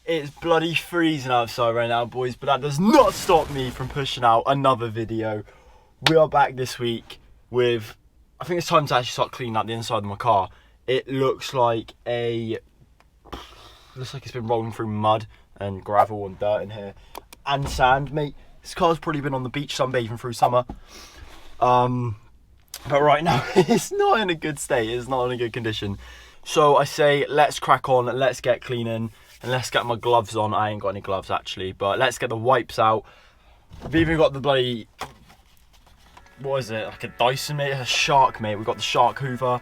It's bloody freezing outside right now, boys, but that does not stop me from pushing out another video. We are back this week with, I think it's time to actually start cleaning out the inside of my car. It looks like it's been rolling through mud and gravel and dirt in here and sand, mate. This car's probably been on the beach sunbathing through summer. But right now it's not in a good state. It's not in a good condition. So I say let's crack on, let's get cleaning, and let's get my gloves on. I ain't got any gloves actually, but let's get the wipes out. We've even got the bloody, what is it, like a Dyson, mate, a Shark, mate. We've got the Shark Hoover.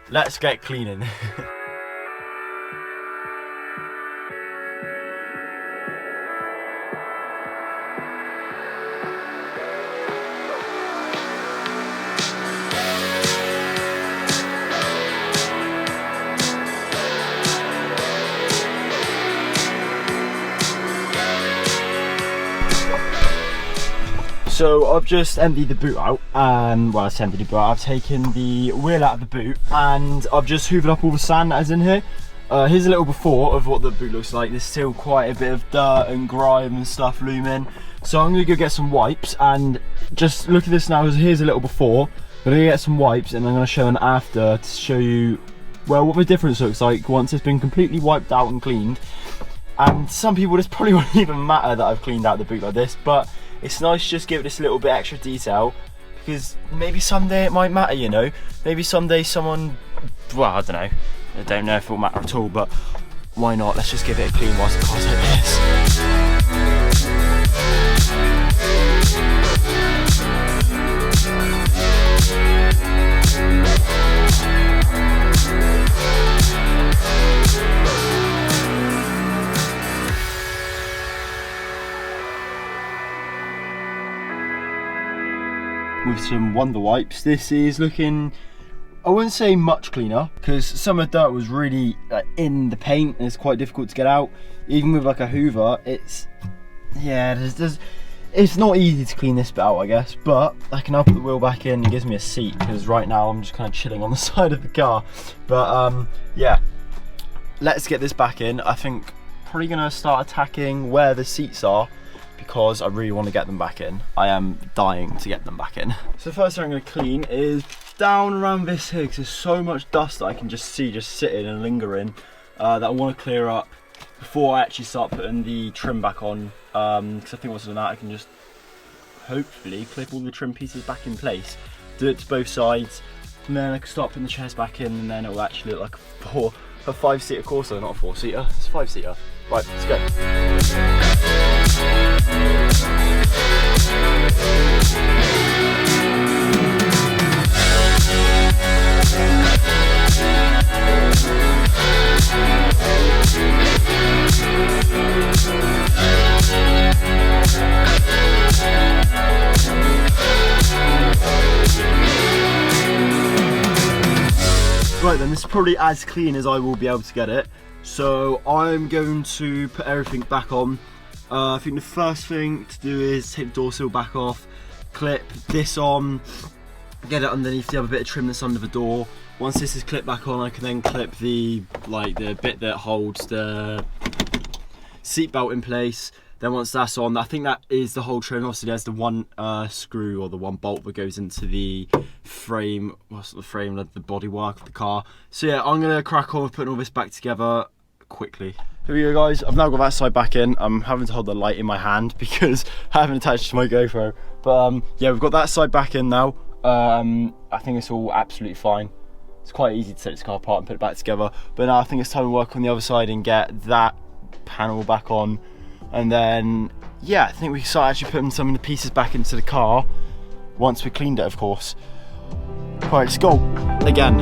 Let's get cleaning. So I've just emptied the boot out, well, I emptied the boot out. I've taken the wheel out of the boot and I've just hoovered up all the sand that is in here. Here's a little before of what the boot looks like. There's still quite a bit of dirt and grime and stuff looming. So I'm gonna go get some wipes and just look at this now. Here's a little before. I'm gonna get some wipes and I'm gonna show an after to show you, well, what the difference looks like once it's been completely wiped out and cleaned. And some people, this probably won't even matter that I've cleaned out the boot like this, but it's nice to just give this a little bit extra detail, because maybe someday it might matter, you know. Maybe someday someone, well, I don't know. I don't know if it will matter at all, but why not? Let's just give it a clean whilst the car's like this. With some Wonder wipes, this is looking, I wouldn't say much cleaner, because some of the dirt was really in the paint and it's quite difficult to get out. Even with like a Hoover, it's, yeah, it's not easy to clean this bit out, I guess, but I can now put the wheel back in. It gives me a seat, because right now I'm just kind of chilling on the side of the car. But yeah, let's get this back in. I think probably gonna start attacking where the seats are, because I really want to get them back in. I am dying to get them back in. So the first thing I'm going to clean is down around this here, because there's so much dust that I can just see just sitting and lingering that I want to clear up before I actually start putting the trim back on, because I think once I've done that I can just hopefully clip all the trim pieces back in place, do it to both sides, and then I can start putting the chairs back in, and then it will actually look like a 5-seater Corsa, not a 4-seater. It's a 5-seater. Right, let's go. Right then, this is probably as clean as I will be able to get it. So I'm going to put everything back on. I think the first thing to do is take the door sill back off, clip this on, get it underneath the other bit of trim that's under the door. Once this is clipped back on, I can then clip the bit that holds the seat belt in place. Then once that's on, I think that is the whole trim. Obviously there's the one screw or the one bolt that goes into the frame, what's the frame, the bodywork of the car. So yeah, I'm gonna crack on with putting all this back together quickly. Here we go, guys. I've now got that side back in. I'm having to hold the light in my hand because I haven't attached it to my GoPro. But yeah, we've got that side back in now. I think it's all absolutely fine. It's quite easy to take this car apart and put it back together. But now I think it's time to work on the other side and get that panel back on. And then, yeah, I think we can start actually putting some of the pieces back into the car once we cleaned it, of course. Right, let's go again.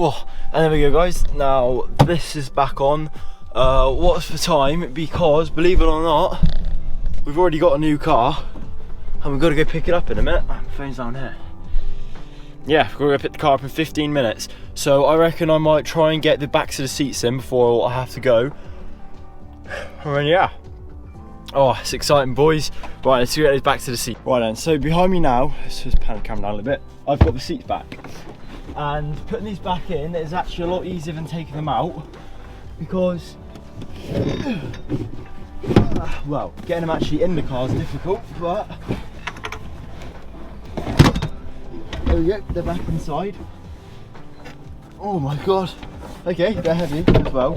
Oh, and there we go, guys. Now this is back on. What's the time? Because believe it or not, we've already got a new car and we've got to go pick it up in a minute. My phone's down here. Yeah, we're gonna pick the car up in 15 minutes. So I reckon I might try and get the backs of the seats in before I have to go. And then, yeah. Oh, it's exciting, boys. Right, let's get those back to the seat. Right then, so behind me now, let's just pan the camera down a little bit. I've got the seats back. And putting these back in is actually a lot easier than taking them out, because, well, getting them actually in the car is difficult, but there we go, they're back inside. Oh my god. Okay, they're heavy as well.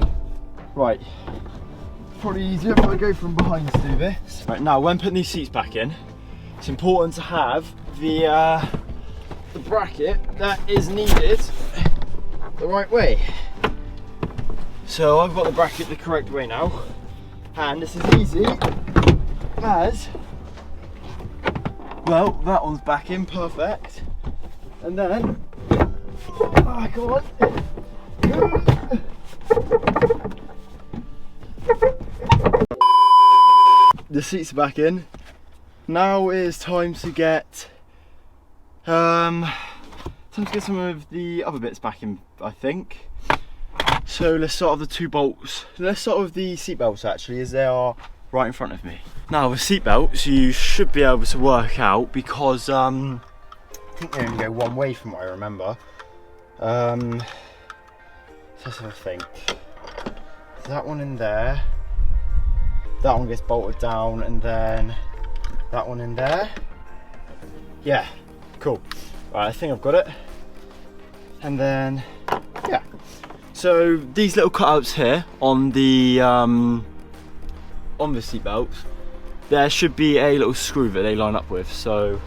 Right. Probably easier if I go from behind to do this. Right, now when putting these seats back in, it's important to have the bracket that is needed the right way. So I've got the bracket the correct way now, and it's as easy as, well, that one's back in, perfect. And then, oh, come on. The seats are back in. Now it is time to get some of the other bits back in, I think. So let's start with the two bolts. Let's start with the seat belts actually, as they are right in front of me. Now with seat belts, you should be able to work out, because I think they only go one way from what I remember. Let's have a think. That one in there. That one gets bolted down, and then that one in there. Yeah, cool. Right, I think I've got it. And then, yeah. So these little cutouts here on the seat belts, there should be a little screw that they line up with. So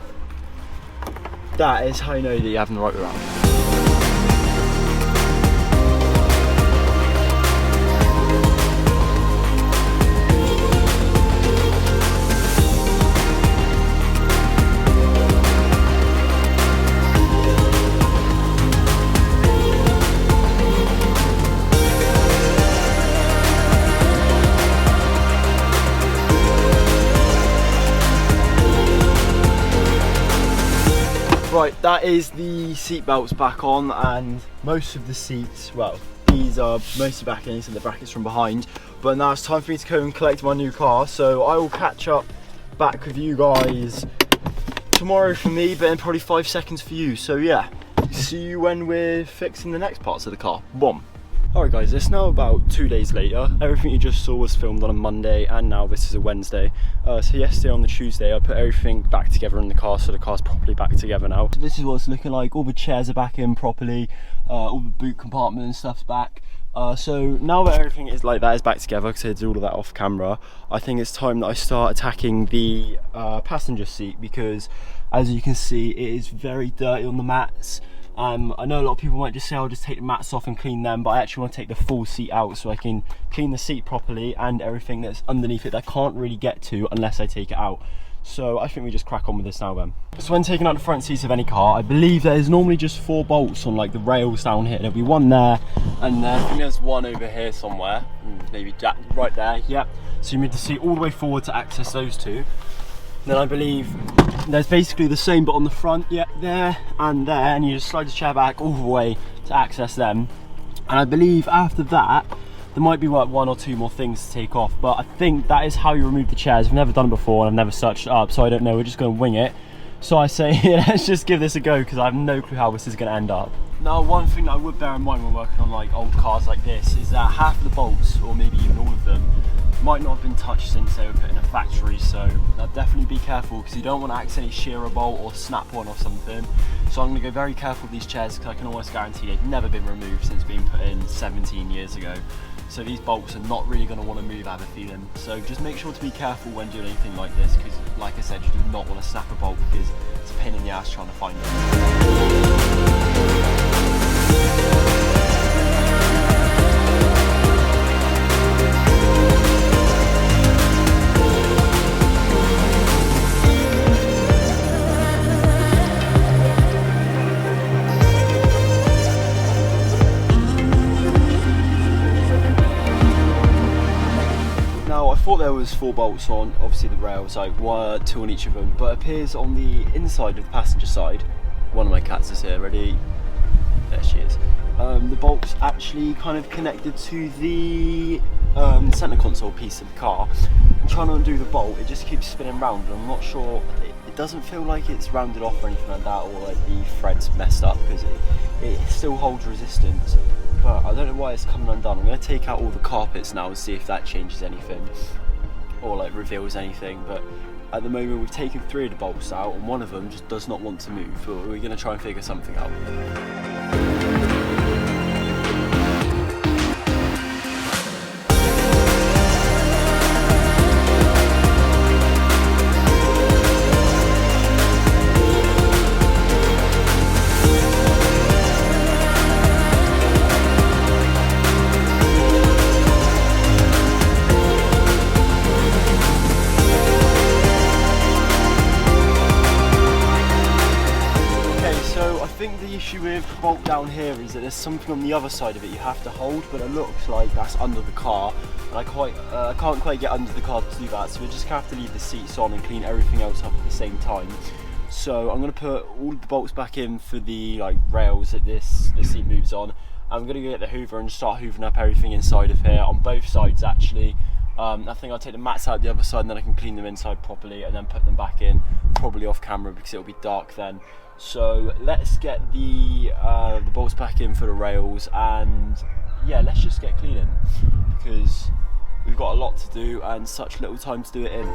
that is how you know that you have them the right way around. Right, that is the seat belts back on, and most of the seats, well, these are mostly back in, so the brackets from behind. But now it's time for me to go and collect my new car, so I will catch up back with you guys tomorrow for me, but in probably 5 seconds for you. So yeah, see you when we're fixing the next parts of the car. Boom. Alright guys, it's now about 2 days later. Everything you just saw was filmed on a Monday, and now this is a Wednesday. So yesterday on the Tuesday I put everything back together in the car, so the car's properly back together now. So this is what it's looking like. All the chairs are back in properly, all the boot compartment and stuff's back. So now that everything is like that is back together, because I did all of that off camera, I think it's time that I start attacking the passenger seat, because as you can see it is very dirty on the mats. I know a lot of people might just say I'll just take the mats off and clean them, but I actually want to take the full seat out so I can clean the seat properly and everything that's underneath it that I can't really get to unless I take it out. So I think we just crack on with this now then. So when taking out the front seats of any car, I believe there's normally just 4 bolts on like the rails down here. There'll be one there, and then I think there's one over here somewhere, maybe right there, yep. So you move the seat all the way forward to access those two. Then I believe there's basically the same but on the front, yeah, there and there, and you just slide the chair back all the way to access them. And I believe after that there might be like 1 or 2 more things to take off, but I think that is how you remove the chairs. I've never done it before and I've never searched it up, so I don't know. We're just going to wing it. So I say let's just give this a go, because I have no clue how this is going to end up. Now one thing that I would bear in mind when working on like old cars like this is that half of the bolts, or maybe even all of them, might not have been touched since they were put in a factory, so definitely be careful, because you don't want to accidentally shear a bolt or snap one or something. So I'm going to go very careful with these chairs, because I can almost guarantee they've never been removed since being put in 17 years ago. So these bolts are not really going to want to move, I have a feeling. So just make sure to be careful when doing anything like this, because like I said, you do not want to snap a bolt, because it's a pain in the ass trying to find it. thought there was 4 bolts on, obviously the rails, like 2 on each of them, but it appears on the inside of the passenger side, one of my cats is here, ready? There she is. The bolt's actually kind of connected to the centre console piece of the car. I'm trying to undo the bolt, it just keeps spinning round, and I'm not sure, it doesn't feel like it's rounded off or anything like that, or like the thread's messed up, because it still holds resistance, but I don't know why it's coming undone. I'm going to take out all the carpets now and see if that changes anything, or like reveals anything, but at the moment we've taken 3 of the bolts out, and one of them just does not want to move, but we're going to try and figure something out. I think the issue with the bolt down here is that there's something on the other side of it you have to hold, but it looks like that's under the car, and I can't quite get under the car to do that, so we're just going to have to leave the seats on and clean everything else up at the same time. So I'm going to put all the bolts back in for the rails that this seat moves on. I'm going to get the hoover and start hoovering up everything inside of here, on both sides actually. I think I'll take the mats out the other side and then I can clean them inside properly and then put them back in, probably off camera because it'll be dark then. So let's get the bolts back in for the rails, and yeah, let's just get cleaning because we've got a lot to do and such little time to do it in.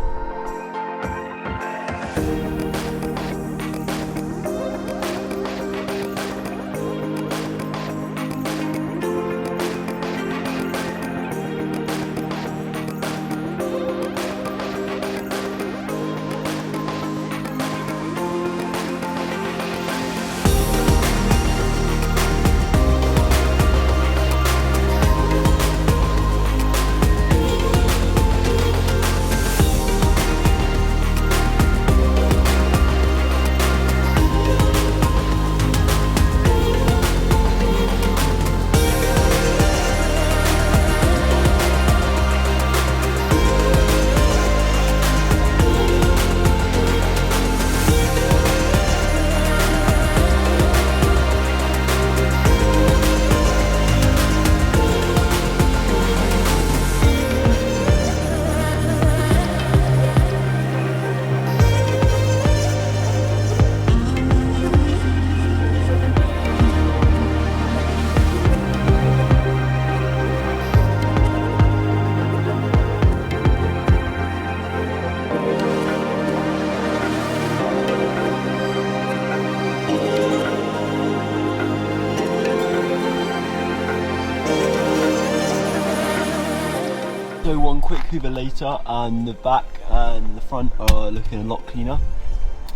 So one quick hoover later, and the back and the front are looking a lot cleaner.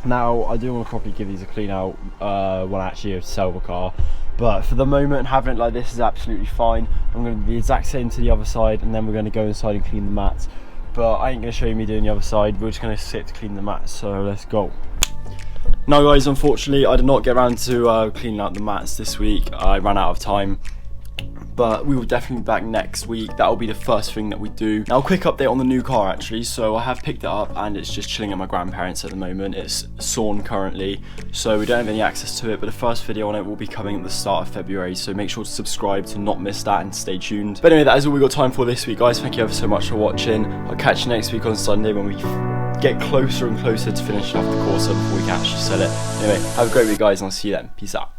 Now I do want to probably give these a clean out when I actually sell the car, but for the moment having it like this is absolutely fine. I'm going to do the exact same to the other side, and then we're going to go inside and clean the mats, but I ain't going to show you me doing the other side. We're just going to sit to clean the mats, so let's go. Now guys, unfortunately I did not get around to cleaning out the mats this week. I ran out of time, but we will definitely be back next week. That will be the first thing that we do. Now, a quick update on the new car actually. So I have picked it up and it's just chilling at my grandparents at the moment. It's sawn currently, so we don't have any access to it, but the first video on it will be coming at the start of February, so make sure to subscribe to not miss that and stay tuned. But anyway, that is all we got time for this week, guys. Thank you ever so much for watching. I'll catch you next week on Sunday when we get closer and closer to finishing off the Corsa before we can actually sell it. Anyway, have a great week, guys, and I'll see you then. Peace out.